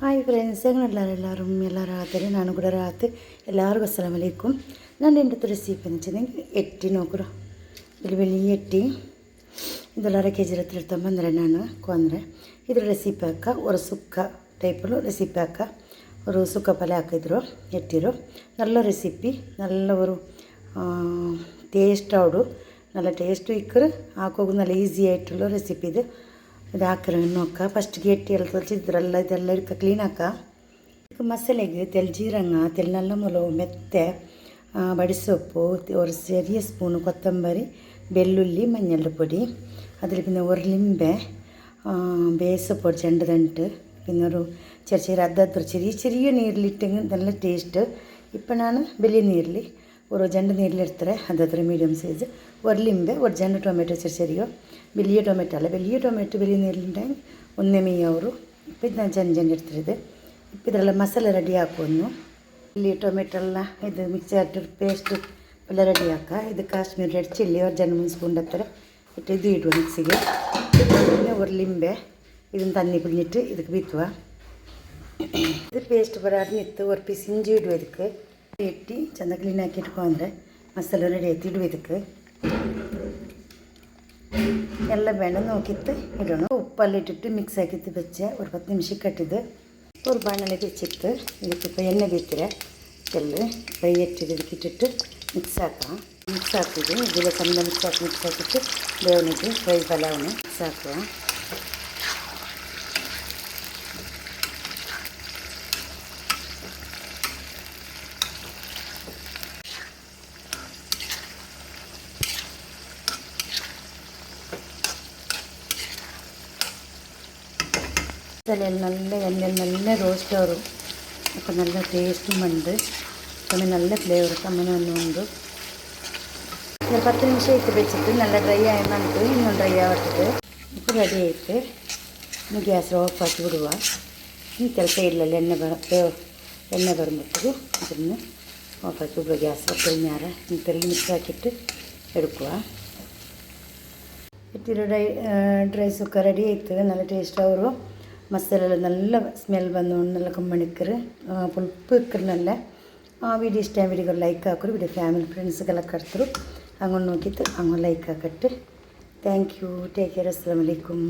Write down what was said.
Hi friends, ಎಲ್ಲರೂ ಆತಾರೆ. ನಾನು ಕೂಡ ರಾತ್ ಎಲ್ಲರಿಗೂ ಅಸ್ಸಲಾಮು ಅಲೈಕುಮ್. ನಾನು ಎಂಟು ರೆಸಿಪಿ ಅಂಚಿದಂಗೆ ಎಟ್ಟಿ ನೋಕರು ಬೆಳಿ ಎಟ್ಟಿ ಇದೆಲ್ಲ ಅரை KG ಇರ್ತಂಬಂದರೆ ನಾನು ಕೊಂದರೆ ಇದ್ರ ರೆಸಿಪಿ ಹಾಕ ஒரு ಸುಕ್ಕ ಟೈಪಲು ರೆಸಿಪಿ ಹಾಕ ஒரு ಸುಕ್ಕ ಪಲ್ಯ ಹಾಕಿದ್ರು ಎಟ್ಟಿರು നല്ല ರೆಸಿಪಿ നല്ല ഒരു ടേസ്റ്റ് ആവുಡು നല്ല ടേസ്റ്റ് ഇക്കറ് ಹಾಕೋದು നല്ല ಈಸಿ ಆയിട്ടുള്ള ರೆಸಿಪಿ ಇದು ಹಾಕಿರೋ ನೋಕ್ಕ ಫಸ್ಟ್ಗೆ ಎಟ್ಟಿ ಎಲ್ಲ ತೊಳೆಸಿದ್ರಲ್ಲ ಇದೆಲ್ಲ ಇರ್ಕ ಕ್ಲೀನ್ ಹಾಕ ಮಸಾಲೆಗೆ ತೆಲ್ ಜೀರಂಗ ತೆಲ್ ನಲ್ಲ ಮುಲವು ಮೆತ್ತೆ ಬಡಿಸೊಪ್ಪು ಒಂದು ചെറിയ ಸ್ಪೂನು ಕೊತ್ತಂಬರಿ ಬೆಳ್ಳುಳ್ಳಿ ಮഞ്ഞൾ പൊടി അതിൽ പിന്നെ ഒരു ലിംബെ ബേസപ്പൊടി രണ്ട് തണ്ട് പിന്നെ ഒരു ചെറിയ അദ്ദത്ര ചെറിയ നീരിലിട്ടെങ്കിൽ നല്ല ടേസ്റ്റ് ഇപ്പം ഞാൻ വലിയ നീരിൽ ഒരു ജണ്ട് നീരിലെടുത്തರೆ അതത്ര മീഡിയം സൈസ് ഒരു ലിംബെ ഒരു ജണ്ട് ಟೊಮೆಟೊ ചെറിയ വലിയ ಟೊಮೆಟೊ ಅಲ್ಲ വലിയ ಟೊಮೆಟೊ വലിയ ನೀರಿലുണ്ടെങ്കിൽ ಒಂದೇ ಮೇಯವರು ಇപ്പം ಇದು ನಾನು ಜಂಡು ಇಡ್ತಿರೋದು ಇപ്പം ಇದರೆಲ್ಲ ಮಸಾಲೆ ರೆಡಿ ಹಾಕೋನು ಇಲ್ಲಿ ಟೊಮೆಟೊ ಎಲ್ಲ ಇದು ಮಿಕ್ಸಿ ಹಾಕಿ ಪೇಸ್ಟ್ ಎಲ್ಲ ರೆಡಿ ಹಾಕ ಇದು ಕಾಶ್ಮೀರಿ ರೆಡ್ ಚಿಲ್ಲಿ ಒಂದು 2-3 ಸ್ಪೂನ್ ಹತ್ತಿರ ಇಟ್ಟು ಇದು ಇಡುವ ಮಿಕ್ಸಿಗೆ പിന്നെ ഒരു ಲಿಂಬೆ ಇದನ್ನು ತಣ್ಣಿ പിഴിഞ്ഞിട്ട് ಇದಕ್ಕೆ ಬಿತ್ತುವ ಇದು ಪೇಸ್ಟ್ ಬರಾಡು ನಿತ್ತು ಒಂದು ಪೀಸ್ ಇಂಜಿ ಇಡುವ ಇದಕ್ಕೆ ಇಟ್ಟು ಚೆಂದ ಕ್ಲೀನ್ ಹಾಕಿ ಇಟ್ಕೊಂಡ್ರೆ ಮಸಾಲೆ ರೆಡಿ ಆಯ್ತು ಇಡುವ ಇದಕ್ಕೆ ಎಲ್ಲ ಬೇಡ ನೋಕಿತ್ತು ಇಡೋಣ ಉಪ್ಪಲ್ಲಿ ಇಟ್ಟಿಟ್ಟು ಮಿಕ್ಸ್ ಹಾಕಿತ್ತು ಬೆಚ್ಚ ಒಂದು 10 ನಿಮಿಷಕ್ಕೆ ಕಟ್ಟಿದ್ದು ஒரு ಬಾಣಲೆ ಬೆಚ್ಚಿತ್ತು ಇದಕ್ಕೆ இப்போ ಎಣ್ಣೆ ಬಿತ್ತರೆ ಎಲ್ಲ ಫ್ರೈ ಎಟ್ಟಿದ್ದು ಇದಕ್ಕೆ ಇಟ್ಟಿಟ್ಟು ಮಿಕ್ಸ್ ಹಾಕಿದ್ದು ಇದೆಲ್ಲ ಚೆಂದ ಮಿಕ್ಸ್ ಹಾಕಿಟ್ಟು ಬೇವನಿಗೆ ಫ್ರೈ ಪಲಾವ್ನ ಮಿಕ್ಸ್ ಹಾಕುವ നല്ല എണ്ണയിൽ നല്ല റോസ്റ്റ് ആവും അപ്പം നല്ല ടേസ്റ്റും ഉണ്ട് പിന്നെ നല്ല ഫ്ലേവർ അങ്ങനെ ഒന്നുണ്ട് ഒരു 10 നിമിഷം ഇട്ട് വെച്ചിട്ട് നല്ല ഡ്രൈ ആയെന്നിട്ട് ഇന്നും ഡ്രൈ ആവട്ടിട്ട് ഇപ്പോൾ റെഡി ആയിട്ട് ഇനി ഗ്യാസ് ഓഫ് ആക്കി വിടുക ഇനി ചില സൈഡിലല്ല എണ്ണ വരുമ്പോഴത്തേക്ക് അതിന് ഓഫാക്കി വിടുക ഗ്യാസ് കഴിഞ്ഞാൽ തെല്ലി മിക്സ് ആക്കിയിട്ട് എടുക്കുക ഇത്തിരി ಡ್ರೈ ಸುಕ್ಕ ರೆಡಿ ಆಯ್ತು നല്ല ಟೇಸ್ಟ್ ಅವರು ಮಸಾಲೆಲ್ಲ നല്ല ಸ್ಮೆಲ್ ಬಂದು നല്ല ಕಮ್ಮಣಿಕ್ಕರು ಪುಲ್ಪು ಇಕ್ಕರು നല്ല വീഡിയോ ഇഷ്ടമായ വീഡിയോ ലൈക്ക് ആക്കൊരു വീഡിയോ ഫാമിലി ഫ്രണ്ട്സുകളെ കടത്തರು അങ്ങോട്ട് നോക്കിയിട്ട് അങ്ങോട്ട് ലൈക്ക് ആക്കട്ടെ താങ്ക് യു ടേക്ക് കെയർ അസ്സലാമു അലൈക്കും